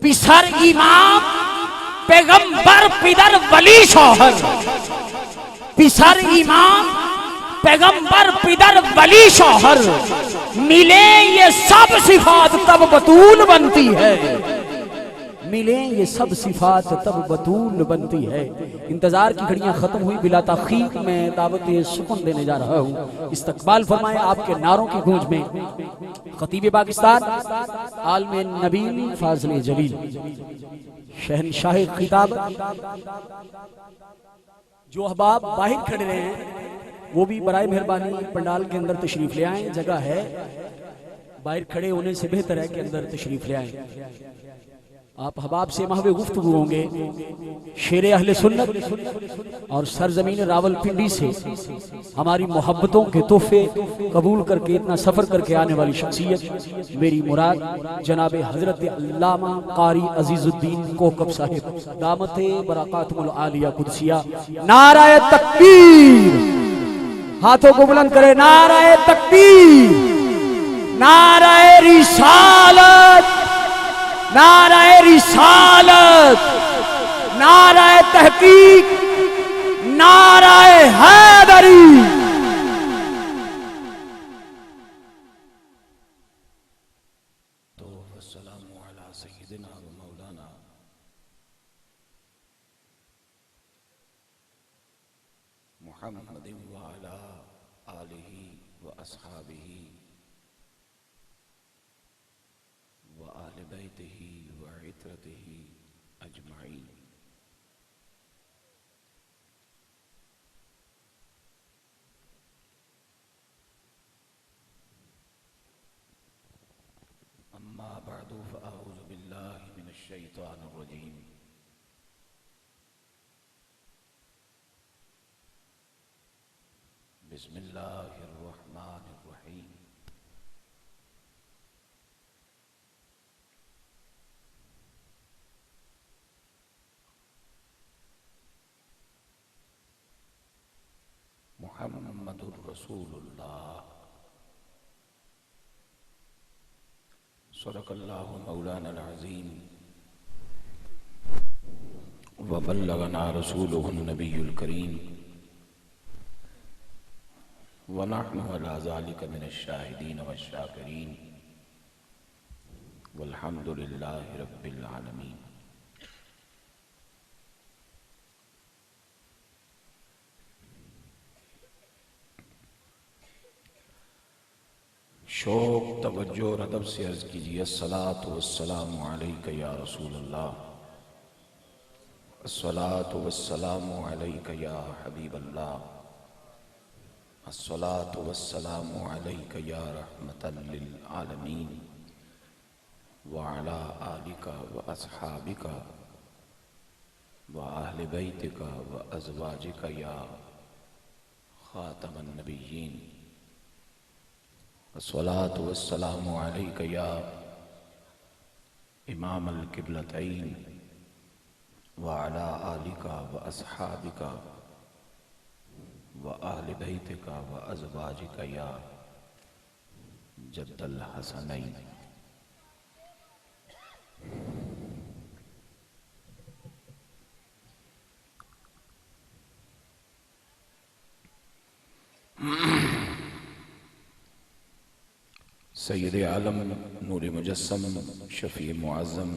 पिसर इमाम पैगंबर पिदर वली शौहर, पिसर इमाम पैगंबर पिदर वली शौहर, मिले ये सब सिफात तब बतूल बनती है, मिले ये सब सिफात तब बतूल बनती है। इंतजार की घड़ियां खत्म हुई, बिला ताखीर में दावत सुकून देने जा रहा हूँ। इस्तकबाल फरमाए आपके नारों की गूंज में खतीब पाकिस्तान आलमे नबील फाज़िल जलील शहनशाह खिताब। जो अहबाब बाहर खड़े रहे हैं वो भी बराए मेहरबानी पंडाल के अंदर तशरीफ ले आए। जगह है, बाहर खड़े होने से बेहतर है कि अंदर तशरीफ ले आए। आप अहबाब से महवे गुफ्तगू होंगे शेरे अहले सुन्नत और सरजमीन रावलपिंडी से हमारी मोहब्बतों के तोहफे कबूल करके इतना सफर करके आने वाली शख्सियत मेरी मुराद जनाब हजरत अल्लामा कारी अजीजुद्दीन कोकब साहिब दामते बरकातुल आलिया कुदसिया। नाराए तकबीर, हाथों को बुलंद करे, नाराए तकबीर, नाराए रिसालत, नाराए रिसालत, नाराए तहकीक, नाराए हैदरी। तो वस्सलामु अला सय्यिदिना व मौलाना मुहम्मदिन व अला आलिहि व अस्हाबिहि व आले बैतिही व इतरतिही अजमाइन। अम्मा बअदु फअऊज़ु बिल्लाहि मिनश शैतानिर रजीम। बिस्मिल्लाहिर रहमानिर रहीम। मुहम्मदुर रसूलुल्लाह सदक़ल्लाहु मौलाना अज़ीम व बल्लगना रसूलुहुन नबियुल करीम व नहनु अला ज़ालिका मिनश शाहिदीन व शाकिरीन वल्हम्दुलिल्लाहि रब्बिल आलमीन। शौक तवज्जो और अदब से अर्ज़ कीजिए, अस्सलातु वस्सलामु अलैका या रसूलल्लाह, अस्सलातु वस्सलामु अलैका या हबीबल्लाह, अस्सलातु वस्सलामु अलैका या रहमतल लिल आलमीन व अला आलिका व अस्हाबिका व अहले बैतिका व अज़वाजिका या खातमन नबिय्यीन। अस्सलातु वस्सलामु अलैका या इमाम अल किबलतैन व अला आलिका व अस्हाबिका व अहले बैतिका व अज़वाजिका या जद्दल हसनैन। सैयद आलम नूर मुजस्सम शफी मुअज़्ज़म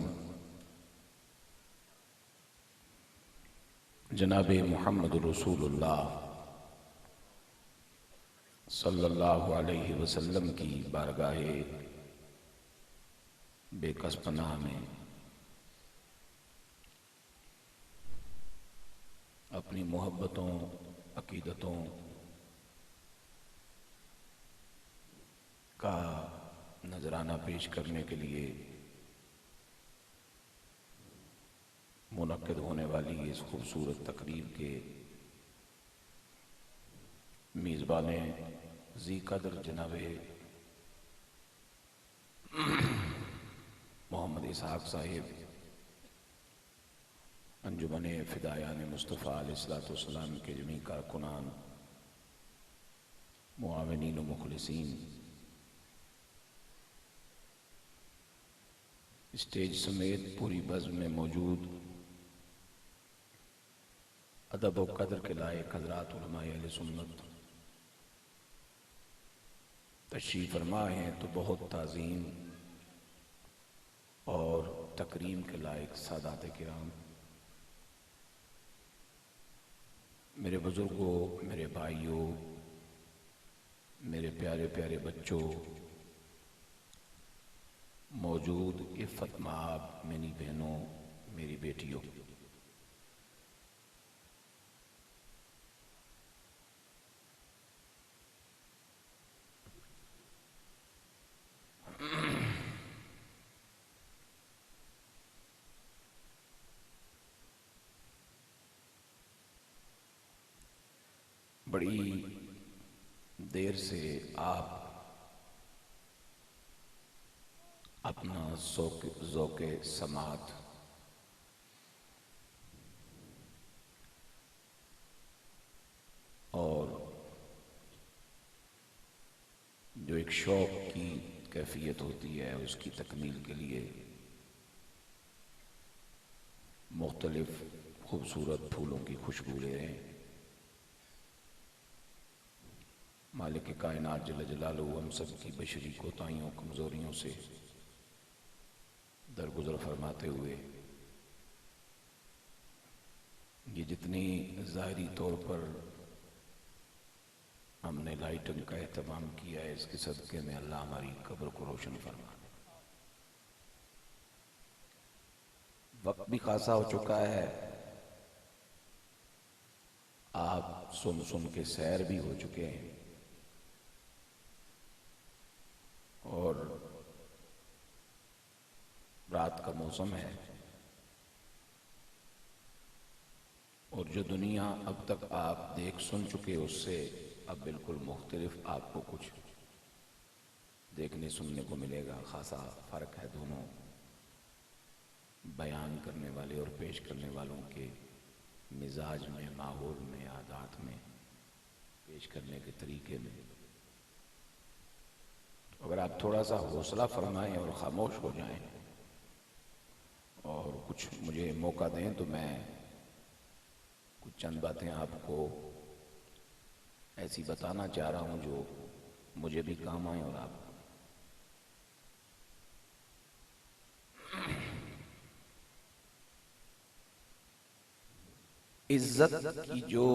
जनाब मुहम्मद रसूलुल्लाह सल्लल्लाहु अलैहि वसल्लम की बारगाहे बेकस पनाह में अपनी मोहब्बतों अकीदतों का नजराना पेश करने के लिए मुनक्किद होने वाली इस खूबसूरत तकरीब के मेज़बान ज़ी कदर जनाब मोहम्मद इसहाक़ साहिब अंजुमन फ़िदायान मुस्तफ़ा अलैहिस्सलाम के जमी कारकुनान मुआविनीन व मुखलिसीन स्टेज समेत पूरी बज़्म में मौजूद अदब व कदर के लायक हज़रात उलमाए अहले सुन्नत तशरीफ़ फरमा हैं, तो बहुत ताज़ीम और तकरीम के लायक सादात किराम, मेरे बुज़ुर्गों, मेरे भाइयों, मेरे प्यारे प्यारे बच्चों, मौजूद इफ़्फ़त माब, मेरी बहनों, मेरी बेटियों, बड़ी देर से आप अपना ज़ौक़े समात और जो एक शौक़ की कैफियत होती है उसकी तकमील के लिए मुख्तलिफ खूबसूरत फूलों की खुशबू ले रहे हैं। मालिक कायनात जल्ल जलालुहु हम सब की बशरी कोताहियों कमज़ोरियों से दरगुज़र फरमाते हुए ये जितनी ज़ाहिरी तौर पर हमने लाइटन का एहतमाम किया है, इसके सदक़े में अल्लाह हमारी कब्र को रोशन फरमा। वक्त भी खासा हो चुका है, आप सुन सुन के सैर भी हो चुके हैं और रात का मौसम है और जो दुनिया अब तक आप देख सुन चुके उससे अब बिल्कुल मुख्तलिफ आपको कुछ देखने सुनने को मिलेगा। खासा फ़र्क है दोनों बयान करने वाले और पेश करने वालों के मिजाज में, माहौल में, आदात में, पेश करने के तरीके में। अगर आप थोड़ा सा हौसला फरमाएं और ख़ामोश हो जाएं और कुछ मुझे मौका दें तो मैं कुछ चंद बातें आपको ऐसी बताना चाह रहा हूं जो मुझे भी काम आए और आप इज्जत की जो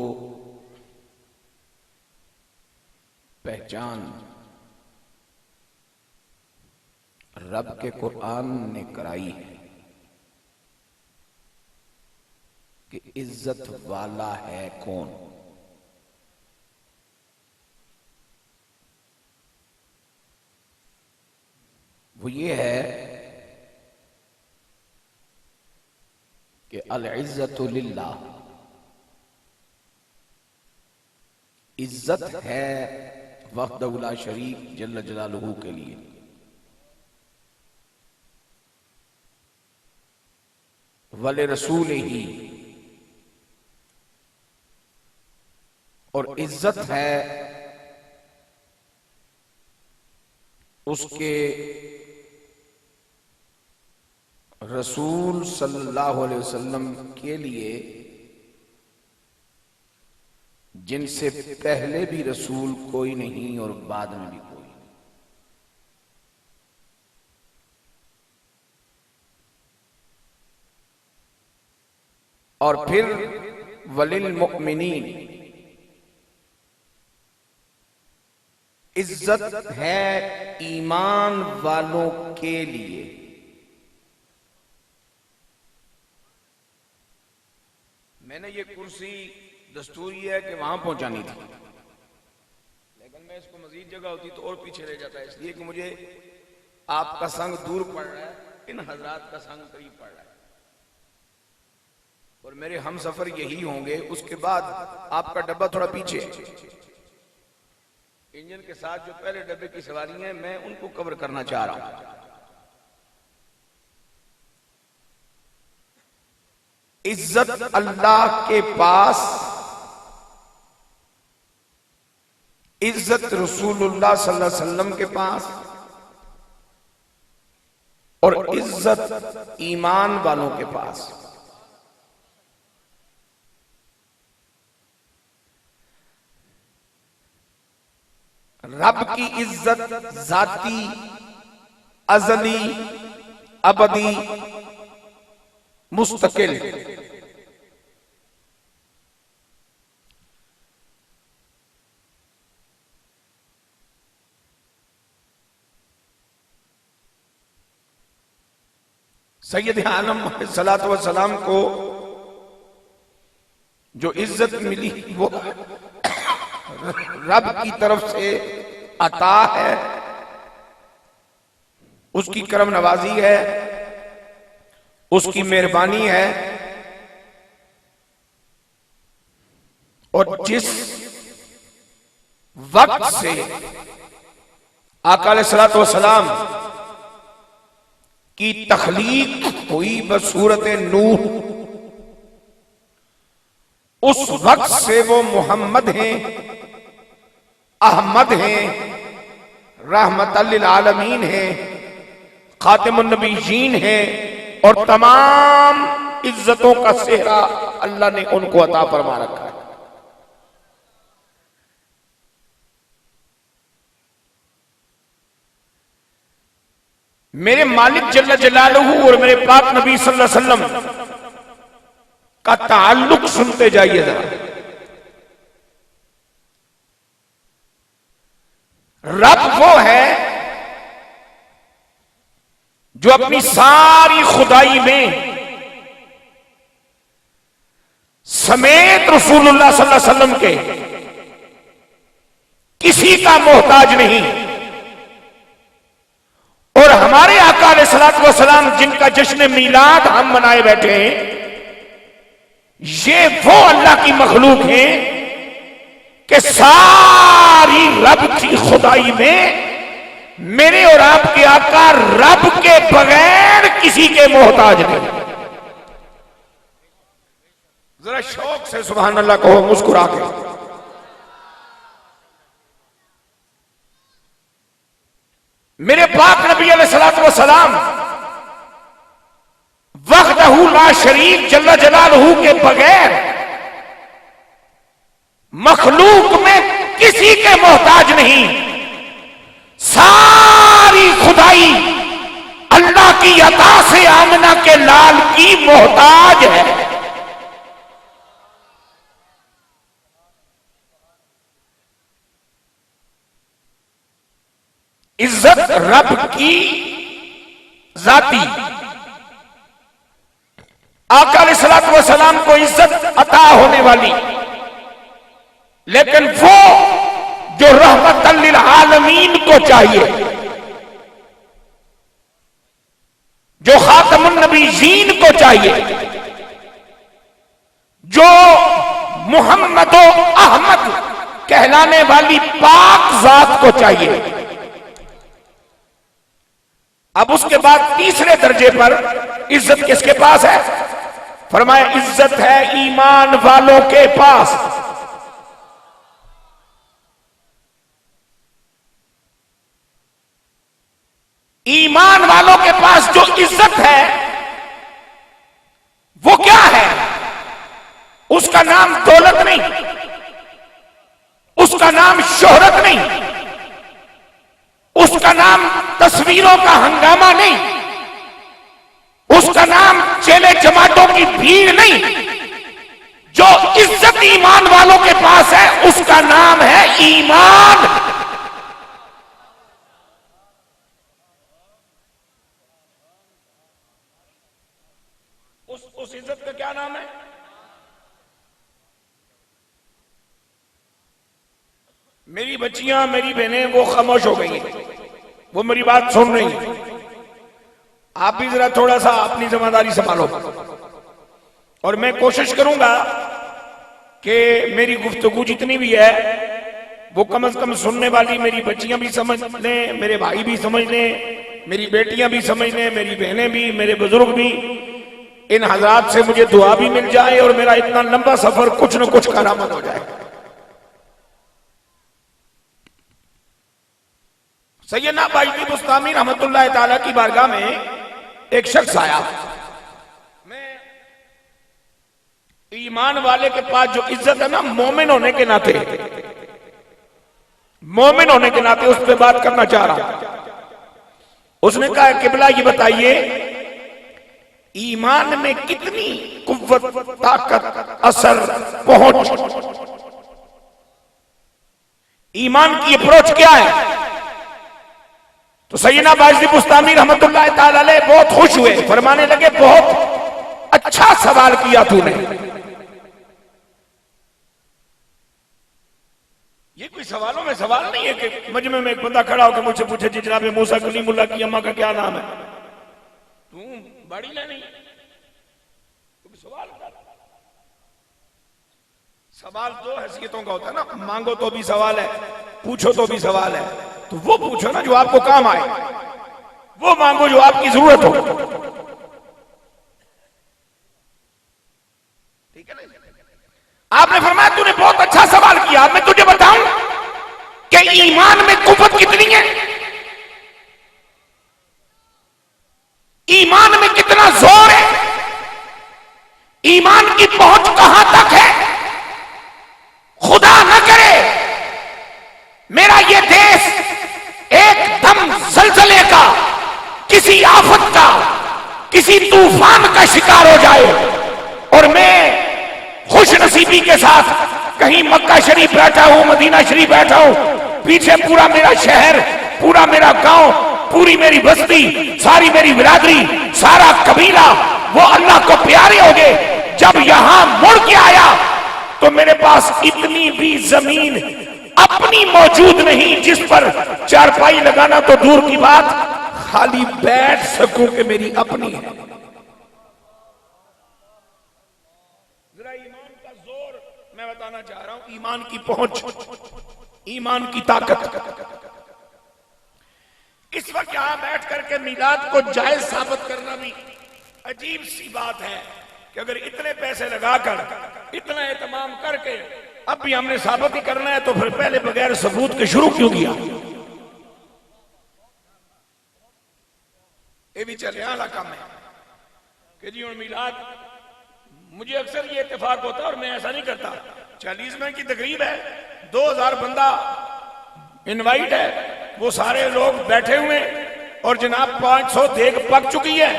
पहचान रब के कुरान ने कराई है कि इज्जत वाला है कौन, वो ये है कि अल इज्जतु लिल्लाह, इज्जत है वहदहु ला शरीक जल्ल जलालुहु के लिए। वले रसूल ही, और इज्जत है उसके रसूल सल्लल्लाहु अलैहि वसल्लम के लिए जिनसे पहले भी रसूल कोई नहीं और बाद में भी कोई। और फिर वलिल मुमिनीन, इज्जत है ईमान वालों के लिए। मैंने ये कुर्सी दस्तूरी है कि वहां पहुंचानी थी, लेकिन मैं इसको मजीद जगह होती तो और पीछे रह जाता है, इसलिए कि मुझे आपका संग दूर पड़ रहा है, इन हजरात का संग करीब पड़ रहा है और मेरे हम सफर यही होंगे। उसके बाद आपका डब्बा थोड़ा पीछे है, इंजन के साथ जो पहले डब्बे की सवारी है मैं उनको कवर करना चाह रहा हूं। इज्जत अल्लाह के पास, इज्जत रसूलुल्लाह सल्लल्लाहु अलैहि वसल्लम के पास, और इज्जत ईमान वालों के पास। रब की इज्जत जाती, अजली, अबदी, मुस्तकिल। सैयद आलम सलातो व सलाम को जो इज्जत मिली वो रब की तरफ से अता है, उसकी करम नवाजी है, उसकी मेहरबानी है। और जिस वक्त से आका अलैहिस्सलातु वस्सलाम की तख्लीक हुई बसूरत नूह, उस वक्त से वो मोहम्मद हैं, अहमद हैं, रहमतल लिल आलमीन हैं, खातिमुन नबीयीन हैं और तमाम इज्जतों का सेहरा अल्लाह ने उनको अता फरमा रखा है। मेरे मालिक जल्ल जलालहू और मेरे पाक नबी सल्लल्लाहु अलैहि वसल्लम का ताल्लुक सुनते जाइए जरा। रब वो है जो अपनी सारी खुदाई में समेत रसूलुल्लाह सल्लल्लाहु अलैहि वसल्लम के किसी का मोहताज नहीं। और हमारे आका अलैहिस्सलातु वस्सलाम जिनका जश्न मीलाद हम मनाए बैठे हैं, ये वो अल्लाह की मखलूक है कि सारी रब की खुदाई में मेरे और आपके आका रब के बगैर किसी के मोहताज नहीं। जरा शौक से सुभान अल्लाह कहो मुस्कुरा के। मेरे पाक नबी अलैहिस्सलातु वस्सलाम वहदहू ला शरीक जल्ल जलालहू के बगैर मखलूक में किसी के मोहताज नहीं। सारी खुदाई अल्लाह की अता से आमना के लाल की मोहताज है। इज्जत रब की जाती, आका अलैहिस्सलातु वस्सलाम को इज्जत अता होने वाली, लेकिन वो जो रहमतल लिल आलमीन को चाहिए, जो खातमुन नबीयीन को चाहिए, जो मुहम्मद अहमद कहलाने वाली पाक जात को चाहिए। अब उसके बाद तीसरे दर्जे पर इज्जत किसके पास है? फरमाया इज्जत है ईमान वालों के पास। ईमान वालों के पास जो इज्जत है वो क्या है? उसका नाम दौलत नहीं, उसका नाम शोहरत नहीं, उसका नाम तस्वीरों का हंगामा नहीं, उसका नाम चेले जमातों की भीड़ नहीं। जो इज्जत ईमान वालों के पास है उसका नाम है ईमान। उस इज्जत का क्या नाम है? मेरी बच्चियां, मेरी बहनें वो खामोश हो गई हैं, वो मेरी बात सुन रही हैं। आप भी जरा थोड़ा सा अपनी जिम्मेदारी संभालो और मैं कोशिश करूंगा कि मेरी गुफ्तगू जितनी भी है वो कम से कम सुनने वाली मेरी बच्चियां भी समझ लें, मेरे भाई भी समझ लें, मेरी बेटियां भी समझ लें, मेरी बहनें भी, मेरे बुजुर्ग भी। इन हजरात से मुझे दुआ भी मिल जाए और मेरा इतना लंबा सफर कुछ न कुछ करामत हो जाए। सैयदना बायजीद बुस्तामी रहमतुल्लाह ताला की बारगाह में एक शख्स आया, मैं ईमान वाले के पास जो इज्जत है ना, मोमिन होने के नाते, मोमिन होने के नाते उस पर बात करना चाह रहा। उसने कहा किबला ये बताइए ईमान में कितनी कुव्वत, ताकत, असर, पहुंच, ईमान की अप्रोच क्या है? तो सैयदना बायज़ी बुस्तामी रहमतुल्लाह ताला अलैह बहुत खुश हुए, फरमाने लगे बहुत अच्छा सवाल किया तूने। ये कोई सवालों में सवाल नहीं है कि मजमे में एक बंदा खड़ा होकर मुझसे पूछे जी जनाब मूसा कलीमुल्लाह की अम्मा का क्या नाम है, तू बड़ी लेनी सवाल कर। सवाल दो हैसियतों का होता है ना, मांगो तो भी सवाल है, पूछो तो भी सवाल है। तो वो पूछो ना जो आपको काम आए, वो मांगो जो आपकी जरूरत हो, ठीक है ना? आपने फरमाया तूने बहुत अच्छा सवाल किया, मैं तुझे बताऊं कि ईमान में कुव्वत कितनी है, ईमान में कितना जोर है, ईमान की पहुंच कहां तक है। खुदा न करे मेरा ये देश एकदम जलजले का, किसी आफत का, किसी तूफान का शिकार हो जाए और मैं खुश नसीबी के साथ कहीं मक्का शरीफ बैठा हूं, मदीना शरीफ बैठा हूं, पीछे पूरा मेरा शहर, पूरा मेरा गांव, पूरी मेरी बस्ती, सारी मेरी बिरादरी, सारा कबीला वो अल्लाह को प्यारे हो गए। जब यहां मुड़ के आया तो मेरे पास इतनी भी जमीन अपनी मौजूद नहीं जिस पर चारपाई लगाना तो दूर की बात, खाली बैठ सकूं कि मेरी अपनी है। जरा ईमान का जोर मैं बताना चाह रहा हूं, ईमान की पहुंच, ईमान की ताकत। इस वक्त यहां बैठ करके मीलाद को जायज साबित करना भी अजीब सी बात है कि अगर इतने पैसे लगाकर, इतना एहतमाम करके अब भी हमने साबित ही करना है, तो फिर पहले बगैर सबूत के शुरू क्यों किया? ये भी चले आला काम है कि जी मीलाद, मुझे अक्सर ये इत्तेफाक होता है और मैं ऐसा नहीं करता। 40वें की तकरीब है, 2000 बंदा इनवाइट है, वो सारे लोग बैठे हुए और जनाब 500 देग पक चुकी है,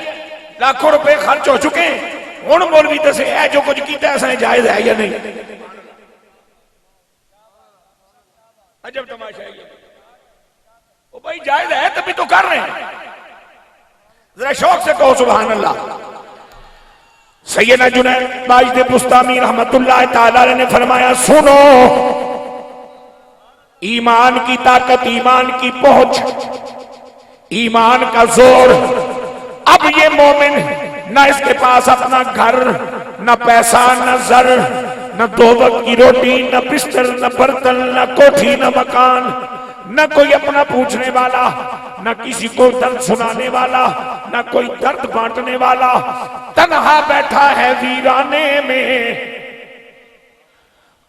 लाखों रुपए खर्च हो चुके हैं। हुण मौलवी दसे है जो कुछ किया ऐसा जायज है या नहीं? अजब तमाशा है ये। ओ भाई जायज है तभी तो कर रहे हैं, जरा शौक से कहो सुभान अल्लाह। सैयदना जुनैद बायज़ी बुस्तामी रहमतुल्लाह ताला अलैह ने फरमाया सुनो, ईमान की ताकत, ईमान की पहुंच, ईमान का जोर। अब ये मोमिन ना इसके पास अपना घर, न पैसा, न जर, न 2 वक्त की रोटी, न बिस्तर, न बर्तन, न कोठी, न मकान, न कोई अपना पूछने वाला, न किसी को दर्द सुनाने वाला, न कोई दर्द बांटने वाला, तन्हा बैठा है वीराने में।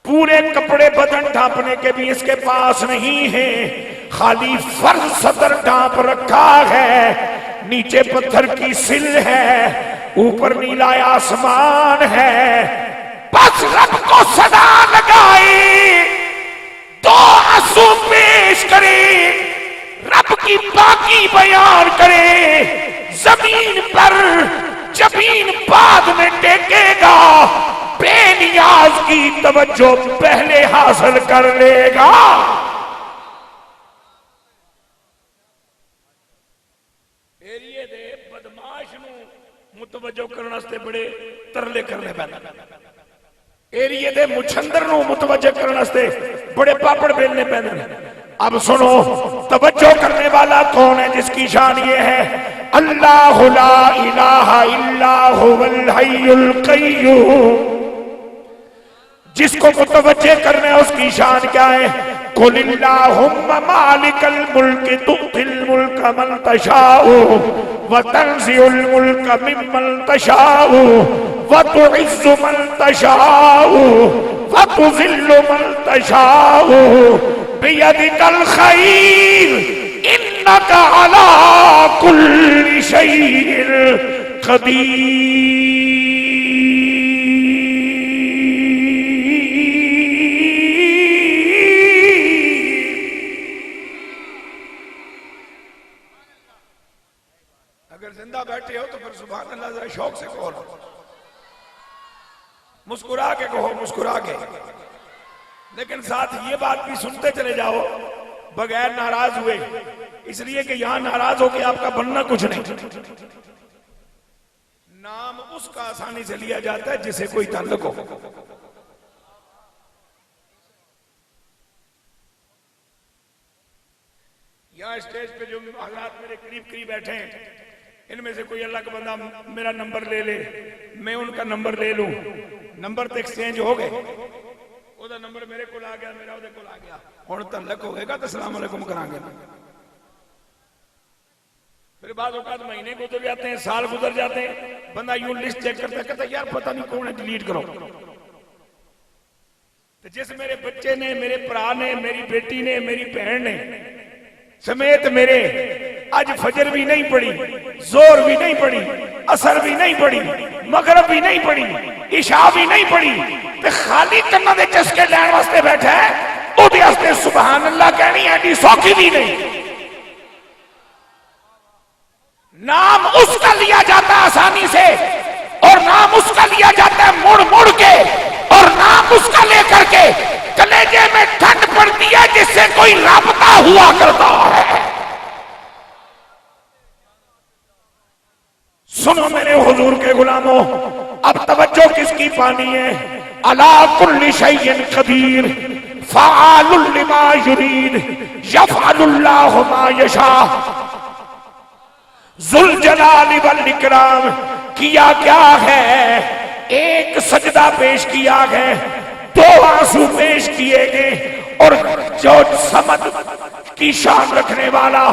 पूरे कपड़े बदन ढांपने के भी इसके पास नहीं है, खाली फर्ज सदर ढांप रखा है। नीचे पत्थर की सिल है, ऊपर नीला आसमान है। बस रब को सदा लगाए, 2 आंसू पेश करे, रब की बाकी बयान करे। जमीन पर जमीन बाद में टेकेगा, बेनियाज की तवज्जो पहले हासिल कर लेगा। एरिए दे बदमाश नूं मुतवज्जो करने वास्ते बड़े तरले करने पैंदे, एरिए दे मुछंदर नूं मुतवज्जो करने वास्ते बड़े पापड़ बेलने पैंदे। अब सुनो, तवज्जो करने वाला कौन है? जिसकी शान ये है, अल्लाहु ला इलाहा इल्ला हुवल हय्युल कय्यूम। जिसको मुतवज्जे करना है उसकी शान क्या है? कुलिल्लाहुम्मा मालिकल मुल्क तुतिल मुल्क मन तशाउ व तंज़िउल मुल्क मिम्मन तशाउ व तुइज़्ज़ु मन तशाउ व तुज़िल्लु मन तशाउ बियदिकल खैर इन्नका अला कुल्लि शैइन क़दीर। अगर जिंदा बैठे हो तो फिर सुभान अल्लाह जरा शौक से कहो, मुस्कुरा के कहो, मुस्कुरा के, लेकिन साथ ये बात भी सुनते चले जाओ बगैर नाराज हुए, इसलिए कि यहां नाराज होकर आपका बनना कुछ नहीं। नाम उसका आसानी से लिया जाता है जिसे कोई ताल्लुक हो। यहां स्टेज पे जो हालात मेरे करीब करीब बैठे हैं, इनमें से कोई अल्लाह का बंदा मेरा नंबर ले ले, मैं उनका नंबर ले लूं, नंबर तो एक्सचेंज हो गए, ओदा नंबर मेरे को आ गया, मेरा ओदे को आ गया, हुण तल्लक होएगा तो सलाम अलैकुम करांगे। फिर बाद औकात महीने गुजर जाते हैं, साल गुजर जाते हैं, बंदा यूं लिस्ट चेक करता है, कहता यार पता नहीं कौन है, डिलीट करो। तो जिस मेरे बच्चे ने, मेरे भरा ने, मेरी बेटी ने, मेरी बहन ने समेत मेरे आज फजर भी नहीं पड़ी, जोर भी नहीं पड़ी, असर भी नहीं पड़ी, मगरब भी नहीं पड़ी, इशा भी नहीं पड़ी, ते खाली कन्ना दे चस्के लैन वास्ते बैठा है, ओदे वास्ते सुभान अल्लाह कहनी ऐडी सौखी भी नहीं। नाम उसका लिया जाता है आसानी से, और नाम उसका लिया जाता है मुड़ मुड़ के, और नाम उसका लेकर के कलेजे में ठंड पड़ती है जिससे कोई राबता हुआ करता है। सुनो मेरे हुजूर के गुलामों, अब तवज्जो किसकी पानी है। अला कुल्लि शैइन क़दीर फ़आलुल लिमा युरीद यफ़अलुल्लाहु मा यशा ज़ुल जलाली वल इकराम। किया क्या है, एक सजदा पेश किया है, दो आंसू पेश किए गए, और जो समद की शान रखने वाला,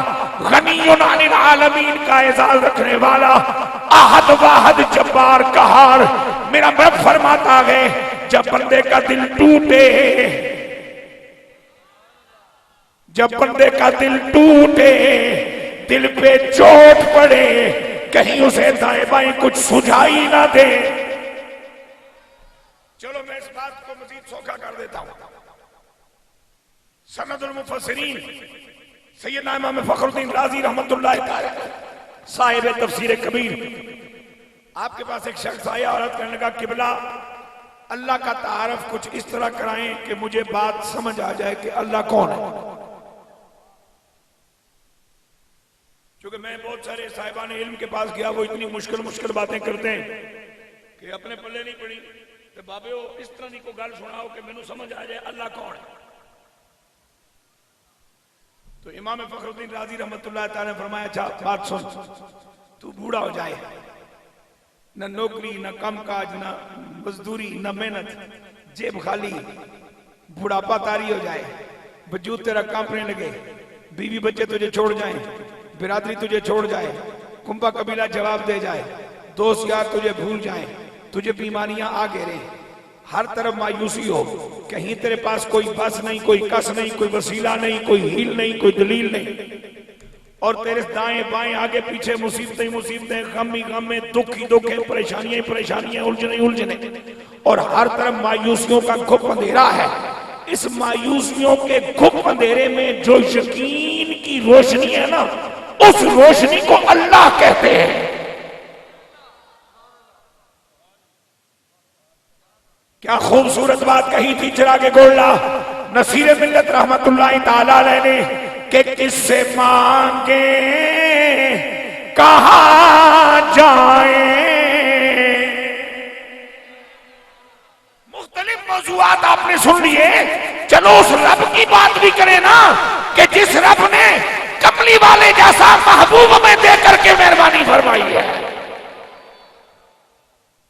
गनीयुन अनिल आलमीन का एजाज रखने वाला, आहद वाहद जब्बार कहार मेरा रब फरमाता है, जब बंदे का दिल टूटे, जब बंदे का दिल टूटे, दिल पे चोट पड़े, कहीं उसे दाएं बाएं कुछ सुझाई ना दे। चलो मैं इस बात को मजीद सोखा कर देता हूं। सनदुल मुफस्सिरीन सैयदना इमाम फखरुद्दीन राजी रहमतुल्लाह तआला साहिब तफसीर कबीर, आपके पास एक शख्स आया, औरत कहने लगा किबला अल्लाह का तारफ कुछ इस तरह कराएं कि मुझे बात समझ आ जाए कि अल्लाह कौन है। क्योंकि मैं बहुत सारे साहिबान इल्म के पास गया, वो इतनी मुश्किल मुश्किल बातें करते हैं कि अपने पल्ले नहीं पड़ी, तो बाबे वो इस तरह की कोई गल सुनाओ कि मैनू समझ आ जाए अल्लाह कौन है। तो इमाम फखरुद्दीन राजी रहमतुल्लाह तआला ने फरमाया, अच्छा बात सुन, तू बूढ़ा हो जाए, न नौकरी, न कामकाज, न मजदूरी, न मेहनत, जेब खाली, बुढ़ापा तारी हो जाए, वजूद तेरा कांपने लगे, बीवी बच्चे तुझे छोड़ जाएं, बिरादरी तुझे छोड़ जाए, कुंभा कबीला जवाब दे जाए, दोस्त यार तुझे भूल जाए, तुझे बीमारियां आ घेरे, हर तरफ मायूसी हो, कहीं तेरे पास कोई बस नहीं, कोई कस नहीं, कोई वसीला नहीं, कोई हील नहीं, कोई दलील नहीं, और तेरे दाएं बाएं आगे पीछे मुसीबतें ही मुसीबतें, गम ही गम में, दुख ही दुख है, परेशानियां ही परेशानियां, उलझने ही उलझने, और हर तरफ मायूसियों का घुप अंधेरा है। इस मायूसियों के घुप अंधेरे में जो यकीन की रोशनी है ना, उस रोशनी को अल्लाह कहते हैं। क्या खूबसूरत बात कही थी चिरागे गोल्ला नसीर मिल्लत रहमतुल्लाह ताला अलैह ने, कि किससे मांगे कहां जाए। मुख्तलिफ मौजूआत आपने सुन लिए, चलो उस रब की बात भी करें ना, कि जिस रब ने कमली वाले जैसा महबूब में दे करके मेहरबानी फरमाई है।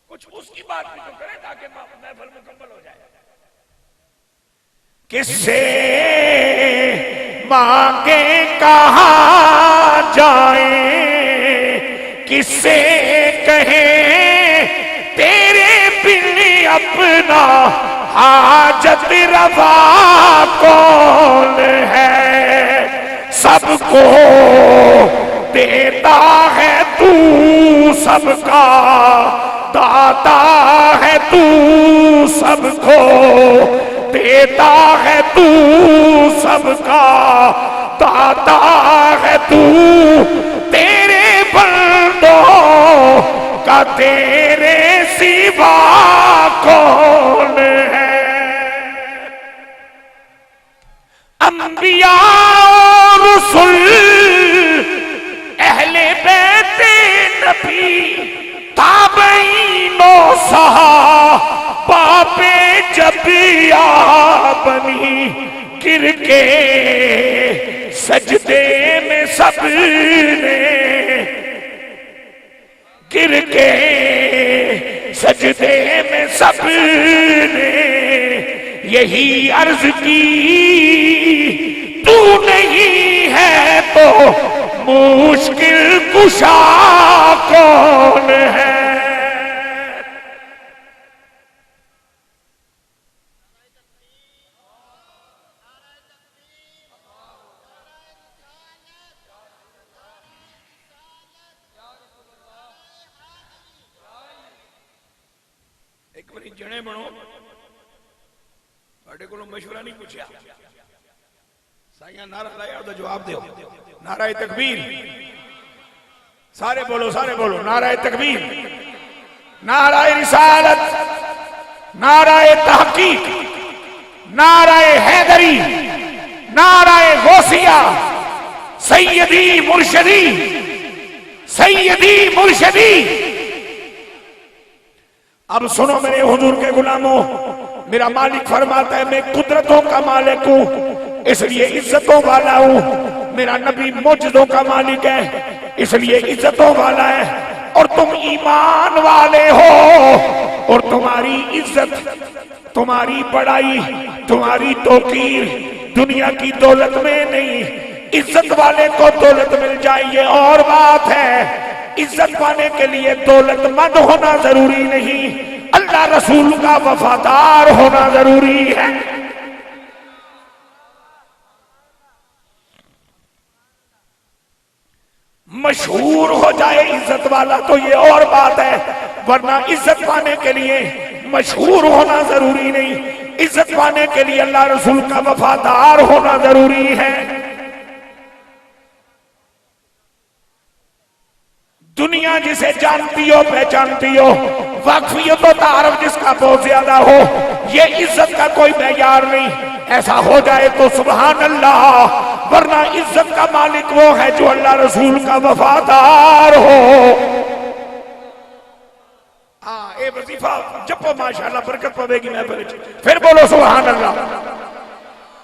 कुछ उसकी बात भी तो करें ताकि महफिल मुकम्मल हो जाए। किससे मांगे कहां जाए, किससे कहे तेरे बिन अपना हाजत रवा कौन है। सबको देता है तू, सबका दाता है तू, सबको देता है तू, सबका दाता है तू। तेरे बंदों का तेरे सिवा कौन है? अंबिया और रसूल अहले बैते नबी ताबईनो सहाबा पे जब आ बनी गिर के सजदे में सबने, गिर के सजदे में सबने यही अर्ज की, तू नहीं है तो मुश्किल कुशा कौन है? एक बार जने बनो, साढ़े को मशवरा नहीं पूछा, साइया नारा लाया तो जवाब दो। नाराए तकबीर, सारे बोलो नाराए तकबीर, नाराए रिसालत, नाराए तहकीक, नाराए हैदरी, नाराए गौसिया, सैयदी मुर्शदी, सैयदी मुर्शदी। अब सुनो मेरे हुजूर के गुलामों, मेरा मालिक फरमाता है मैं कुदरतों का मालिक हूं, इसलिए इज्जतों वाला हूं। मेरा नबी मौजूदों का मालिक है, इसलिए इज्जतों वाला है। और तुम ईमान वाले हो, और तुम्हारी इज्जत, तुम्हारी बड़ाई, तुम्हारी तौकीर दुनिया की दौलत में नहीं, इज्जत वाले को दौलत मिल जाए ये और बात है। इज्जत पाने के लिए दौलतमंद होना जरूरी नहीं, अल्लाह रसूल का वफादार होना जरूरी है। मशहूर हो जाए इज्जत वाला तो ये और बात है, वरना इज्जत पाने के लिए मशहूर होना जरूरी नहीं, इज्जत पाने के लिए अल्लाह रसूल का वफादार होना जरूरी है। दुनिया जिसे जानती हो पहचानती हो, वाकफियत तो तारफ जिसका बहुत ज्यादा हो, ये इज्जत का कोई मेयार नहीं। ऐसा हो जाए तो सुभान अल्लाह, वरना इज्जत का मालिक वो है जो अल्लाह रसूल का वफादार हो। हाँ, ए वजीफा जपो माशाल्लाह, बरकत पवेगी मैं फिर बोलो सुभान अल्लाह।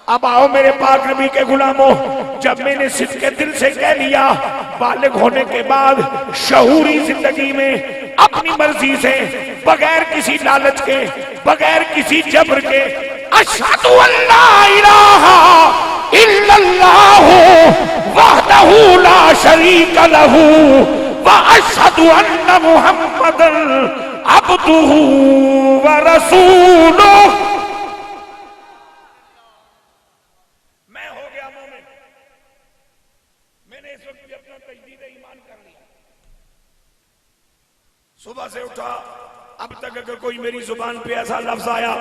अब आओ मेरे पाक नबी के गुलामों, जब मैंने सिद्के दिल से कह लिया, बालिग होने के बाद शऊरी जिंदगी में अपनी मर्जी से, बगैर किसी लालच के, बगैर किसी जबर के, अशहदु अल्ला इलाहा इल्लल्लाह वहदहू ला शरीक लहू व अशहदु अन्ना मुहम्मदन अब्दुहू व रसूलुहू। सुबह से उठा अब तक अगर कोई मेरी जुबान पे ऐसा लफ्ज आया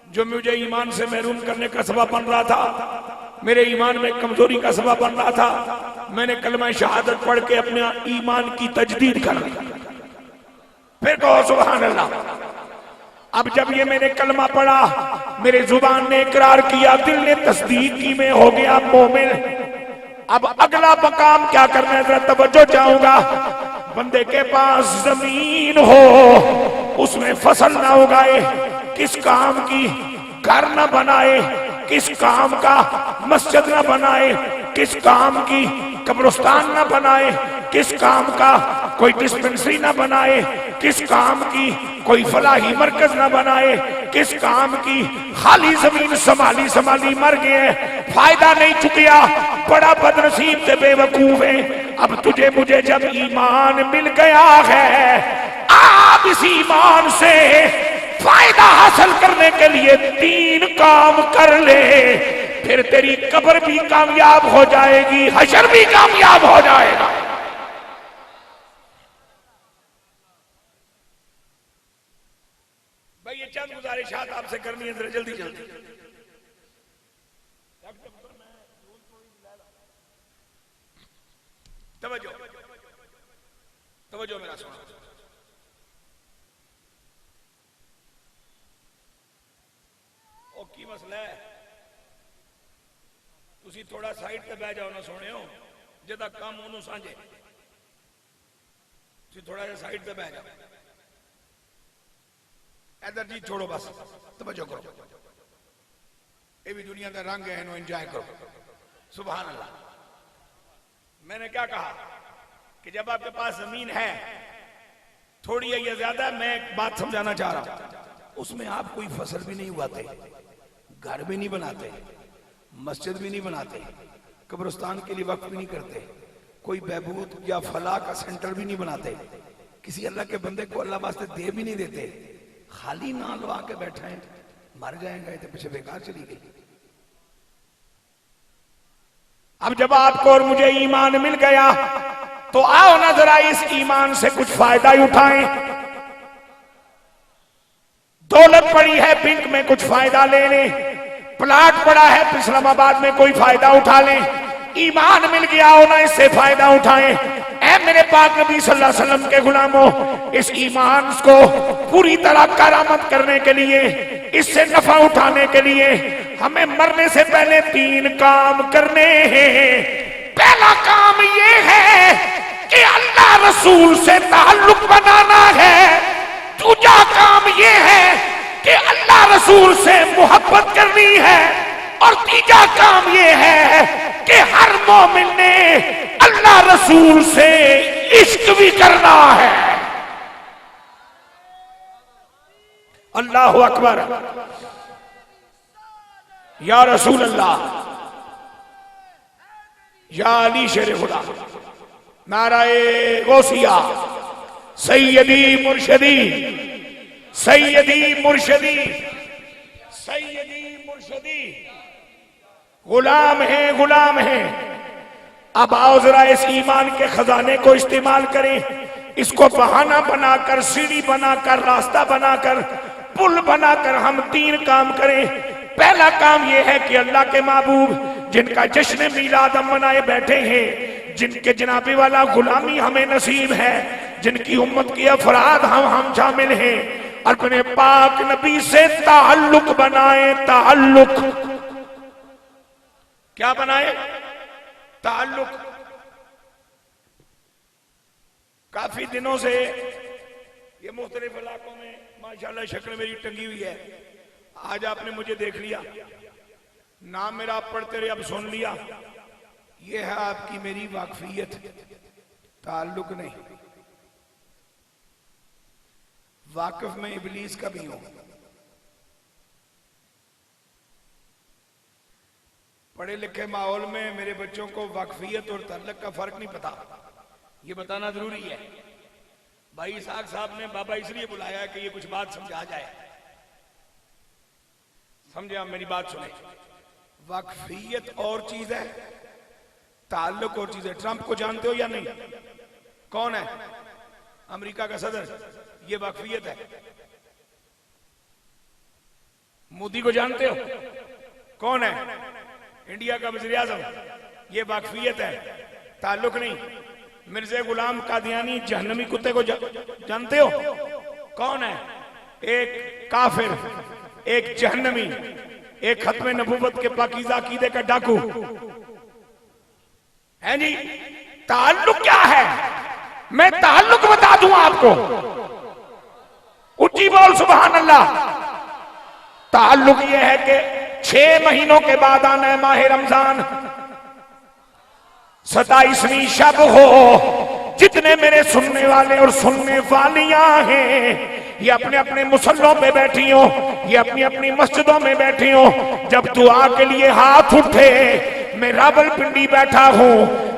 जो मुझे ईमान से महरूम करने का सबब बन रहा था, मेरे ईमान में कमजोरी का सबब बन रहा था, मैंने कलमा शहादत पढ़ के अपने ईमान की तजदीद कर ली। फिर कहो सुभान अल्लाह। अब जब ये मैंने कलमा पढ़ा, मेरे जुबान ने इकरार किया, दिल ने तस्दीक की, मैं हो गया मोमिन। अब अगला मकाम क्या करना है, जरा तवज्जो चाहूंगा। बंदे के पास जमीन हो, उसमें फसल ना उगाए, किस काम की घर न बनाए, किस काम का मस्जिद न बनाए, किस काम की कब्रिस्तान न बनाए, किस काम का कोई डिस्पेंसरी न बनाए, किस काम की कोई फलाही मरकज न बनाए, किस काम की खाली जमीन संभाली संभाली मर गए, फायदा नहीं चुकिया, बड़ा बदनसीब से बेवकूफ है। अब तुझे मुझे जब ईमान मिल गया है, आप इस ईमान से फायदा हासिल करने के लिए 3 काम कर ले। फिर तेरी कब्र भी कामयाब हो जाएगी, हशर भी कामयाब हो जाएगा। भाई ये चंद गुजारिशात आपसे करनी है, जरा जल्दी जल्दी। तवज्जो तवज्जो मेरा सुनो। ओ की मसला है, तुसी थोड़ा साइड पे बह जाओ ना सोने, जिदा काम ओनू सांझे, तुसी थोड़ा जा साइड पे बह जाओ। इधर जी छोड़ो बस, तवज्जो करो। ये भी दुनिया का रंग है, इन्हों एंजॉय करो। सुभान अल्लाह। मैंने क्या कहा कि जब आपके पास जमीन है, थोड़ी है या ज्यादा, मैं एक बात समझाना चाह रहा हूं, उसमें आप कोई फसल भी नहीं उगाते, घर भी नहीं बनाते, मस्जिद भी नहीं बनाते, कब्रिस्तान के लिए वक्फ भी नहीं करते, कोई बहबूद या फलाह का सेंटर भी नहीं बनाते, किसी अल्लाह के बंदे को अल्लाह वास्ते दे भी नहीं देते, खाली ना लवा के बैठे हैं, मर जाएंगे तो पीछे बेकार चली गई। अब जब आपको और मुझे ईमान मिल गया तो आओ ना जरा इस ईमान से कुछ फायदा ही उठाएं। दौलत पड़ी है बैंक में, कुछ फायदा ले लें। प्लाट पड़ा है इस्लामाबाद में, कोई फायदा उठा लें। ईमान मिल गया हो ना, इससे फायदा उठाएं। ऐ मेरे पाक नबी सल्लल्लाहु अलैहि वसल्लम के गुलामों, इस ईमान को पूरी तरह करामत करने के लिए, इससे नफा उठाने के लिए हमें मरने से पहले 3 काम करने हैं। पहला काम ये है कि अल्लाह रसूल से ताल्लुक बनाना है। दूसरा काम ये है कि अल्लाह रसूल से मोहब्बत करनी है। और तीसरा काम ये है कि हर मोमिन ने अल्लाह रसूल से इश्क भी करना है। अल्लाह अकबर, या रसूल अल्लाह, या अली शेर खुदा, नाराए गौसिया, सैयदी मुर्शदी, सैयदी मुर्शदी, सैयदी मुर्शदी। गुलाम है, गुलाम है। अब आओ जरा इस ईमान के खजाने को इस्तेमाल करें। इसको बहाना बनाकर, सीढ़ी बनाकर, रास्ता बनाकर, पुल बनाकर हम 3 काम करें। पहला काम यह है कि अल्लाह के महबूब जिनका जश्न मीलाद हम मनाए बैठे हैं, जिनके जनाबे वाला गुलामी हमें नसीब है, जिनकी उम्मत की अफराद हम शामिल हैं, अपने पाक नबी से ताल्लुक बनाए। ताल्लुक क्या बनाए? ताल्लुक। काफी दिनों से ये मुख्तलिफ इलाकों में माशाल्लाह शक्ल मेरी टंगी हुई है। आज आपने मुझे देख लिया, नाम मेरा आप पढ़ते रहे, अब सुन लिया। ये है आपकी मेरी वाकफियत, ताल्लुक नहीं। वाकिफ में इबलीस का भी हूं। पढ़े लिखे माहौल में मेरे बच्चों को वाकफियत और ताल्लुक का फर्क नहीं पता, ये बताना जरूरी है। भाई इसाक साहब ने बाबा इसलिए बुलाया कि ये कुछ बात समझा जाए। समझे आप मेरी बात सुने। वाकफियत और चीज है, ताल्लुक और चीज है। ट्रंप को जानते हो या नहीं? कौन है? अमेरिका का सदर, ये वाकफियत है। मोदी को जानते हो? कौन है? इंडिया का वज़ीर आज़म, ये वाकफियत है, ताल्लुक नहीं। मिर्ज़ा गुलाम कादियानी जहन्नमी कुत्ते को जानते हो? कौन है? एक काफिर, एक जहन्नमी, एक खत्म नबूवत के पाकीज़ा अकीदे का डाकू है जी। ताल्लुक क्या है? मैं ताल्लुक बता दूं आपको। उच्ची बोल सुभान अल्लाह। ताल्लुक यह है कि 6 महीनों के बाद आना है माह रमजान, 27वीं शब हो। जितने मेरे सुनने वाले और सुनने वालियां हैं, ये अपने अपने मुसल्लों पे बैठी हो, ये अपनी अपनी मस्जिदों में बैठी हो। जब दुआ के लिए हाथ उठे, मैं रावलपिंडी बैठा हूं,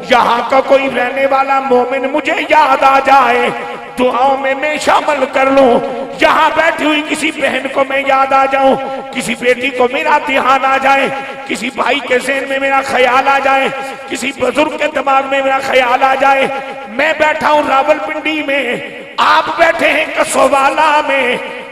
यहां का कोई रहने वाला मोमिन मुझे याद आ जाए दुआओं में मैं शामिल कर लूं। यहां बैठी हुई किसी बहन को मैं याद आ जाऊं, किसी बेटी को मेरा ध्यान आ जाए, किसी भाई के ज़हन में मेरा ख्याल आ जाए, किसी बुजुर्ग के दिमाग में मेरा ख्याल आ जाए। मैं बैठा हूं रावलपिंडी में, आप बैठे हैं कसोवाला में,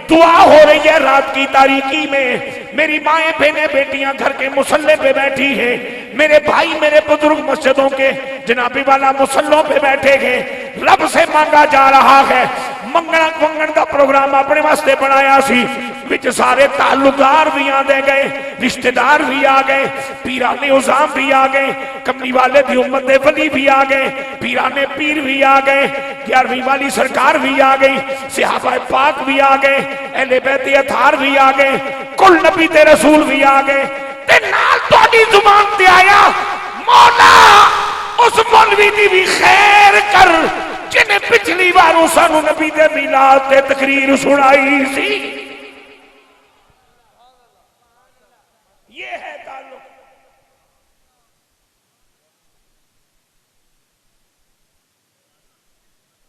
दुआ हो रही है रात की तारीकी में। मेरी माएं बहनें बेटियां घर के मुसल्ले पे बैठी हैं, मेरे भाई मेरे बुजुर्ग मस्जिदों के जनाबी वाला मुसल्लों पे बैठे हैं। रब से मांगा जा रहा है। मंगण का प्रोग्राम अपने वास्ते बनाया सी, विच सारे ताल्लुकार भी आंदे गए, रिश्तेदार भी आ गए, पीराने उजाम भी आ गए, कमली वाले दी उम्मत दे वली भी आ गए, पीराने पीर भी आ गए, 11वीं वाली सरकार भी आ गई, सहाबा पाक भी आ गए, अहले बैत अथार भी आ गए, कुल नबी ते रसूल भी आ गए। ते नाल तुहाडी जुबान ते आया मौला उस मौलवी दी भी खैर कर जिन्हें पिछली बार सानू नबी दे मिलाद ते तकरीर सुनाई सी। ये है ताल्लुक।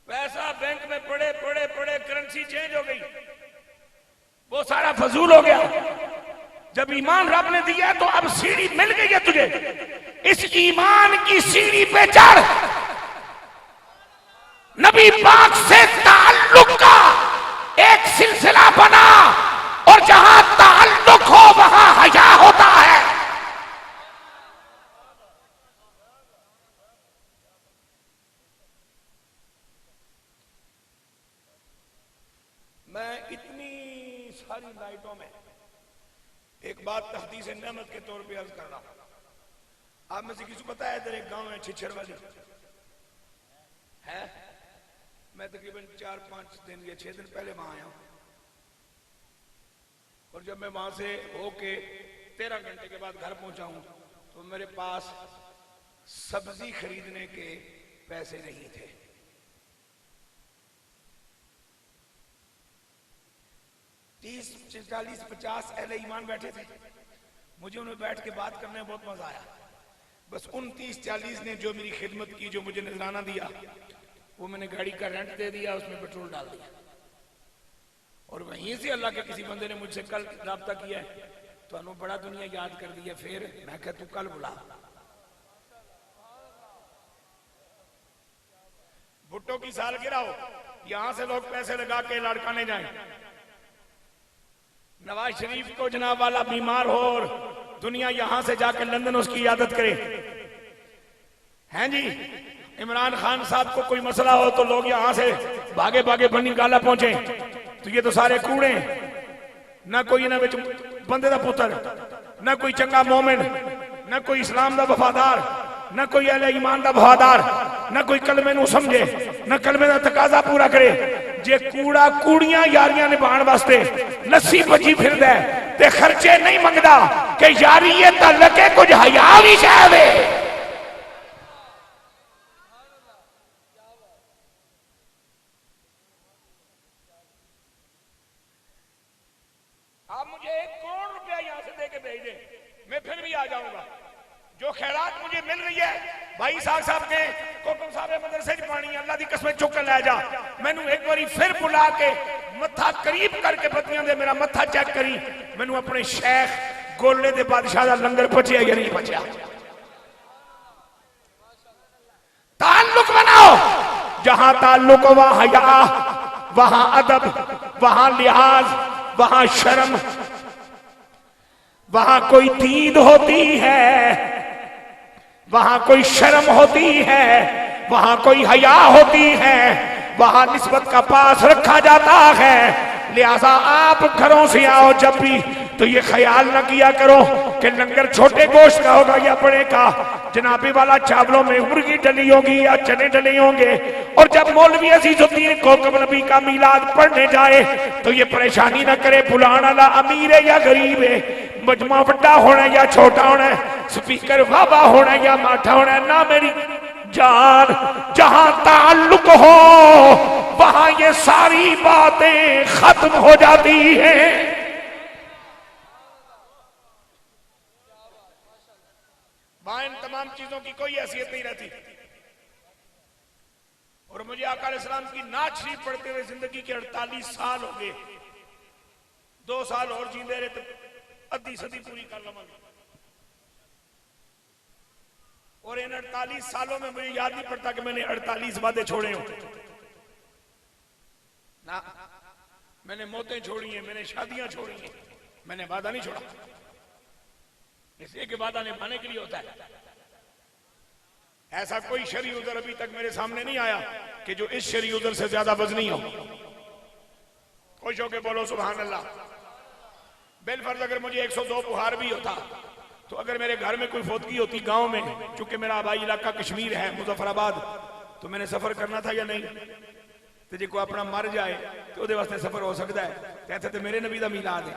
पैसा बैंक में पड़े पड़े पड़े, करेंसी चेंज हो गई, वो सारा फजूल हो गया। जब ईमान रब ने दिया तो अब सीढ़ी मिल गई है तुझे, इस ईमान की सीढ़ी पे चढ़, नबी पाक से ताल्लुक का एक सिलसिला बना, और जहां ताल्लुक हो वहां हया होता है। मैं इतनी सारी नाइटों में एक बात तहदीस नेमत के तौर पे अर्ज कर रहा हूं। आप में से किसी को पता है इधर एक गांव है छिछर वाली है, मैं तकरीबन 4-5 दिन या 6 दिन पहले वहां आया हूं, और जब मैं वहां से होके 13 घंटे के बाद घर पहुंचा हूं तो मेरे पास सब्जी खरीदने के पैसे नहीं थे। 30, 40, 50 अहले ईमान बैठे थे। मुझे उन्हें बैठ के बात करने में बहुत मजा आया। बस उन 30-40 ने जो मेरी खिदमत की, जो मुझे नजराना दिया, वो मैंने गाड़ी का रेंट दे दिया, उसमें पेट्रोल डाल दिया। और वहीं से अल्लाह के किसी बंदे ने मुझसे कल राब्ता किया है, तो अनु बड़ा दुनिया याद कर दिया। फिर मैं कह तू कल बुला। भुट्टो की सालगिरह हो, यहां से लोग पैसे लगा के लड़काने जाएं। नवाज शरीफ को जनाब वाला बीमार हो और दुनिया यहां से जाकर लंदन उसकी इयादत करे, हैं जी। इमरान खान साहब को कोई मसला हो तो लोग यहां से भागे भागे बनी गाला पहुंचे। तो ये तो सारे कूड़े, ना कोई ना विच बंदे दा पुत्र, ना कोई चंगा मोमिन, ना कोई इस्लाम दा वफादार, ना कोई अहले ईमान दा वफादार, ना कोई कलमे नू समझे, ना कलमे दा तकाजा पूरा करे। जे कूड़ा कूड़ियां यारियां निभाण वास्ते लस्सी भजी फिरदा है ते खर्चे नहीं मंगदा कि यारी ये ताल्लुक है, कुछ हया भी चाहे। आप मुझे 1 करोड़ रुपया यहां से दे के भेज दे, मैं फिर भी आ जाऊंगा। जो खैरात मुझे मिल रही है, भाई साहब ने कोकम साहब मदरसे च पानी, अल्लाह दी कसम चुक ले जा। मैनू एक बारी फिर बुला के मत्था करीब करके बत्तियां दे मेरा मत्था चेक करी, मैनू अपने शेख गोले दे बादशाह दा लंगर पचिया या नहीं पचिया। ताल्लुक बनाओ, जहां ताल्लुक वहां हया, वहां अदब, वहां लिहाज, वहां शर्म, वहां कोई दीद होती है, वहां कोई शर्म होती है, वहां कोई हया होती है, वहां निस्बत का पास रखा जाता है। लिहाजा आप घरों से आओ जब भी तो ये ख्याल ना किया करो कि लंगर छोटे गोश्त का होगा या बड़े का। जनाबी वाला चावलों में मुर्गी डली होगी या चने डले होंगे। और जब मौलवी अजीजुद्दीन कोकब नबी का मिलाद पढ़ने जाए तो ये परेशानी ना करे बुलाने वाला अमीर है या गरीब है, मजमा बड़ा होना या छोटा होना, स्पीकर वाबा होना या माठा होना। ना मेरी जान, जहां ताल्लुक हो वहां ये सारी बातें खत्म हो जाती हैं। वहां इन तमाम चीजों की कोई हैसियत नहीं रहती। और मुझे आका अलैहिस्सलाम की नात शरीफ पढ़ते हुए जिंदगी के 48 साल हो गए। 2 साल और जींदे रहे तो अद्धी सदी पूरी कर लवांगे। और इन 48 सालों में मुझे याद नहीं पड़ता कि मैंने 48 वादे छोड़े हों ना। मैंने मौतें छोड़ी हैं, मैंने शादियां छोड़ी हैं, मैंने वादा नहीं छोड़ा। इसलिए कि वादा निभाने के लिए होता है। ऐसा कोई शरई उज़र अभी तक मेरे सामने नहीं आया कि जो इस शरई उज़र से ज्यादा वजनी हो। खुश होके बोलो सुभान अल्लाह। बिलफर्ज अगर मुझे 102 बुखार भी होता तो अगर मेरे घर में कोई फौतगी होती गांव में, चूंकि मेरा आबाई इलाका कश्मीर है मुजफ्फराबाद, तो मैंने सफर करना था या नहीं? तो जो कोई अपना मर जाए तो ਉਹਦੇ वास्ते सफर हो सकता है। कहते तो मेरे नबी का मीलाद है।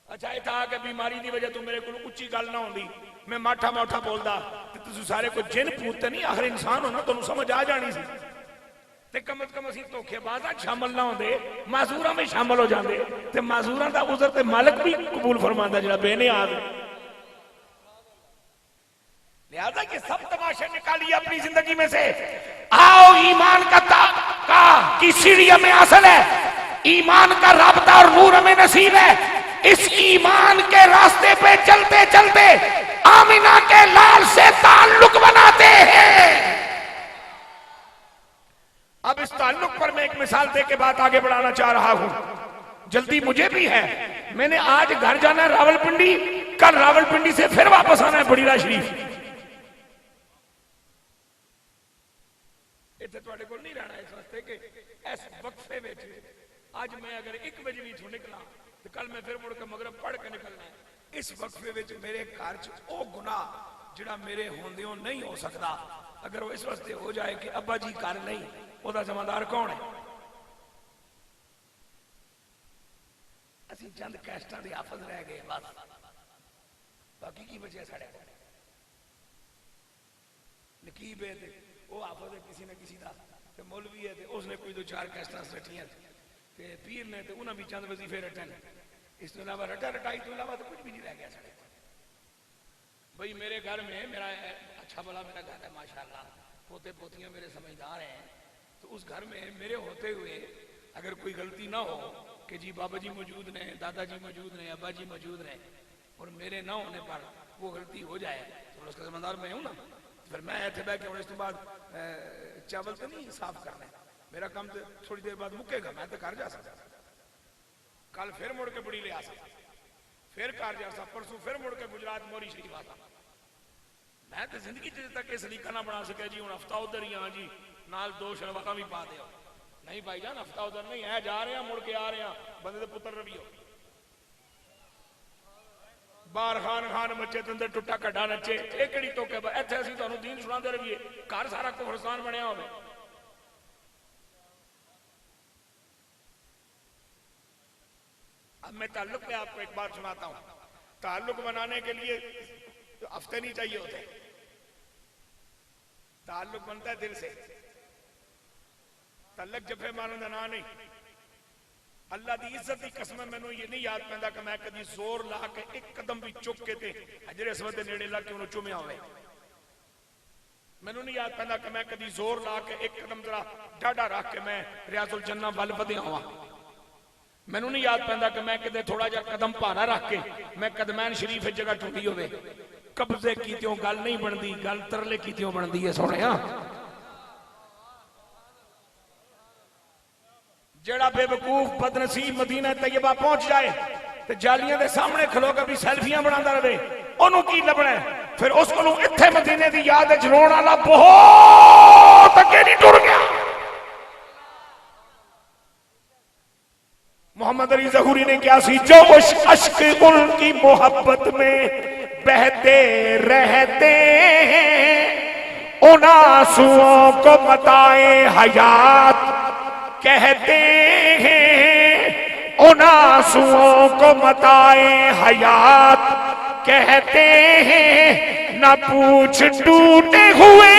अच्छा ये था कि बीमारी की वजह तो मेरे को उच्ची गल ना होंदी, मैं माठा माठा बोलदा ते तुसीं सारे कोई जिन पूत नहीं, आखिर इंसान हो ना, तुहानूं समझ आ जानी सी। ते कम अज कम असीं धोखेबाज़ां शामिल ना होंदे, माजूरां में शामिल हो जांदे ते माजूरां दा उज़र ते मालिक भी कबूल फरमांदा जिहड़ा बेनियाज़ है। लिहाजा कि सब तमाशे निकालिए अपनी जिंदगी में से। आओ ईमान का की सीढ़ी में असल है, ईमान का राबता और नूर हमें नसीब है। इस ईमान के रास्ते पे चलते चलते आमिना के लाल से ताल्लुक बनाते हैं। अब इस ताल्लुक पर मैं एक मिसाल दे के बात आगे बढ़ाना चाह रहा हूं। जल्दी मुझे भी है, मैंने आज घर जाना है रावलपिंडी, कल रावलपिंडी से फिर वापस आना है बड़ीला शरीफ। इतने तुहाडे कोल नहीं रहना इस वास्ते कि इस वक्फे में आज मैं अगर 1 बजे भी इथों निकला तो कल मैं फिर मुड़ के मगरब पढ़ के निकलना है। इस वक्फे में मेरे घर च ओ गुनाह जिहड़ा मेरे होंदियों नहीं हो सकता, अगर वो इस वास्ते हो जाए कि अब्बा जी घर नहीं, ओदा जिम्मेदार कौन है? असीं चंद कैस्टां दे हाफिज रह गए बस, बाकी की वजह साढ़े नकीब है ते वो हाफिज है किसी न किसी का, ते मौलवी है ते उसने कोई 2-4 कैस्टां रटियां, ते पीर ने ते उन्हें भी चंद वजीफे रटे ने। इस तो इलावा रटा रटाई तो इलावा तो कुछ भी नहीं रह गया साढ़े। भाई मेरे घर में मेरा अच्छा भला मेरा घर है माशाल्लाह, पोते पोतियां मेरे समझदार हैं, तो उस घर में मेरे होते हुए अगर कोई गलती ना हो कि जी बाबा जी मौजूद ने, दादाजी मौजूद ने, अब्बा जी मौजूद ने, और मेरे ना होने पर वो गलती हो जाए तो उसका जिम्मेदार मैं हूं ना। फिर मैं इतने बह के इस बाद चावल तो नहीं साफ करना, मेरा काम तो थोड़ी देर बाद मुकेगा, मैं तो घर जा सकता, कल फिर मुड़ के बड़ी ले आ सकता, फिर घर जा सकता, परसों फिर मुड़ के गुजरात मोरी शरीफ आता। मैं तो जिंदगी तक इस तरीका ना बना सके जी हूँ हफ्ता उधर ही हाँ जी नाल 2 शलवाका भी पा दो। नहीं भाई जान हफ्ता उधर नहीं है, जा रहे हैं मुड़ के आ रहे हैं, बंदे के पुत्र रवि हो। बार खान खान बच्चे ते अंदर टुटा कड्डा नचे, ये किहड़ी तो के इत्थे असीं तुहानूं दीन सुणांदे रहिए, घर सारा कुफरस्तान बनया होवे। अब मैं ताल्लुक में आपको एक बात सुनाता हूं। ताल्लुक बनाने के लिए हफ्ते नहीं चाहिए होते, ताल्लुक बनता है दिल से। तलक जफे मारन का ना नहीं। अल्लाह की इज्जत की कसम मैनू ये नहीं याद पैंदा कि मैं कभी जोर ला के एक कदम भी चुक के ते हजरे असवद दे नेड़े ला के उन्होंने चुमिया होवे। मैनू नहीं याद पैंदा कि मैं कभी जोर ला के एक कदम जरा डाढ़ा रख के मैं रियाजुल जन्ना वल वधिया होवां। मैनू नहीं याद पैंदा कि मैं किते थोड़ा जा कदम भारा रख के मैं कदमैन शरीफ जगह टूटी होवे। कब्जे कीतियों गल नहीं बनती, गल तरले कीतियों बनती है। सोहणिया जेड़ा बेवकूफ बदनसीब मदीना तैयबा पहुंच जाए तो जालियां दे सामने खलो के भी सेल्फियां बनाता रहे, ओनू की लभना है? फिर उस कोलों इत्थे मदीने दी याद च रोण वाला बहुत अगे नहीं टुर गया। मोहम्मद अली ज़हूरी ने क्या सी, जो अश्क उनकी मोहब्बत में बहते रहते हैं उन आंसुओं को मताए हयात कहते हैं, उन आंसुओं को मताए हयात कहते हैं। न पूछ टूटे हुए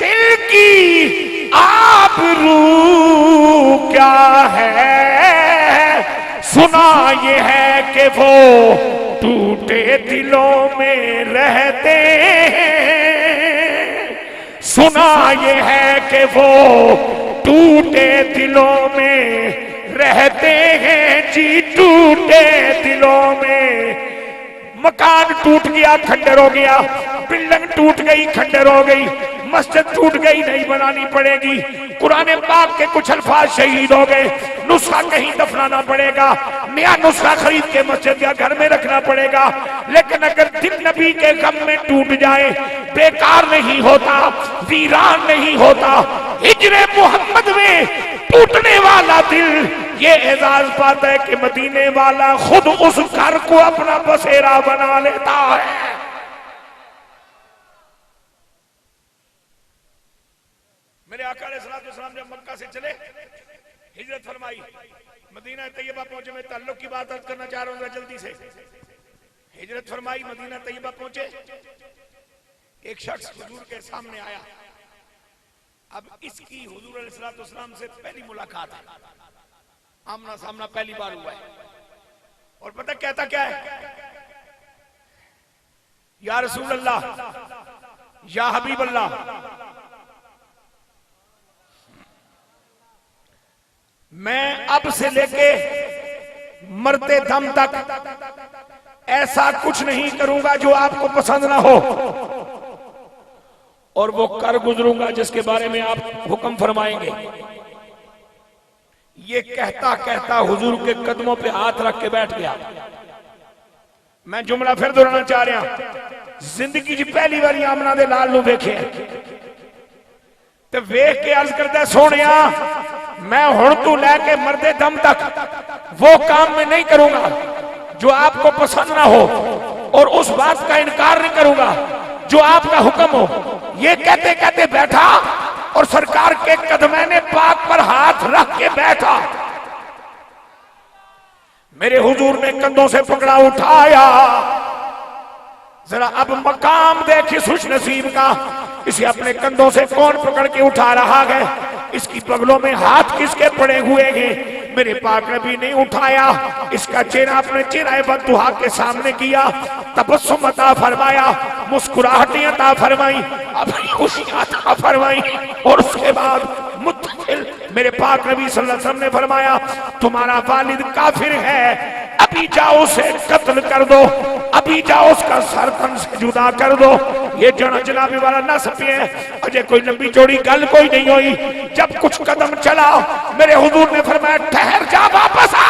दिल की आबरू क्या है, सुना ये है कि वो टूटे दिलों में रहते हैं। सुना ये है कि वो टूटे दिलों में रहते हैं जी, टूटे दिलों में। मकान टूट गया, खंडर हो गया, बिल्डिंग टूट गई, खंडर हो गई, मस्जिद टूट गई, नहीं बनानी पड़ेगी। कुरान पाक के कुछ अल्फाज शहीद हो गए, नुस्खा कहीं दफनाना पड़ेगा, नया नुस्खा खरीद के मस्जिद या घर में रखना पड़ेगा। लेकिन अगर दिल नबी के गम में टूट जाए, बेकार नहीं होता, वीरान नहीं होता। हिजरे मोहम्मद में टूटने वाला दिल ये एजाज पाता है कि मदीने वाला खुद उस घर को अपना बसेरा बना लेता है। मेरे आका अलैहिस्सलाम जब मक्का से चले, हिजरत फरमाई, मदीना तैयबा पहुंचे। मैं ताल्लुक की बात अर्ज करना चाह रहा हूं जल्दी से। हिजरत फरमाई, मदीना तैयबा पहुंचे, एक शख्स हुजूर के सामने आया। अब इसकी हुजूर अलैहिस्सलाम से पहली मुलाकात है, आमना सामना पहली बार हुआ है। और पता कहता क्या है? या रसूल अल्लाह, या हबीब अल्लाह, मैं अब से लेके मरते दम तक ऐसा कुछ नहीं करूंगा जो आपको पसंद ना हो, और वो कर गुजरूंगा जिसके बारे में आप हुक्म फरमाएंगे। ये कहता कहता हुजूर के कदमों पे हाथ रख के बैठ गया। मैं जुमला फिर दोहराना चाह रहा, जिंदगी जी पहली बारी आमना दे लाल नू वेखे ते वेख के अर्ज करता, सोनिया मैं हुण तू लैके मरदे दम तक वो काम में नहीं करूंगा जो आपको पसंद ना हो, और उस बात का इनकार नहीं करूंगा जो आपका हुक्म हो। ये कहते कहते बैठा और सरकार के कदमैने पाक पर हाथ रख के बैठा। मेरे हुजूर ने कंधों से पकड़ा, उठाया। जरा अब मकाम देखिए खुश नसीब का, इसे अपने कंधों से कौन पकड़ के उठा रहा है, इसकी बगलों में हाथ किसके पड़े हुए हैं? मेरे पाक नबी ने उठाया, इसका चेहरा अपने चेहरे बद्दुहा के सामने किया, तबस्सुम अता फरमाया, मुस्कुराहटें अता फरमाई, अपनी खुशियां अता फरमाई। और उसके बाद मुत्तकिल मेरे पाक नबी सल्लल्लाहु अलैहि वसल्लम ने फरमाया, तुम्हारा वालिद काफिर है, अभी जाओ उसे कत्ल कर दो, अभी जाओ उसका सर तन से जुदा कर दो। ये जनाबी वाला ना सके, अजय कोई लंबी चौड़ी गल कोई नहीं हुई। जब कुछ कदम चला, मेरे हुजूर ने फरमाया, ठहर जा, वापस आ।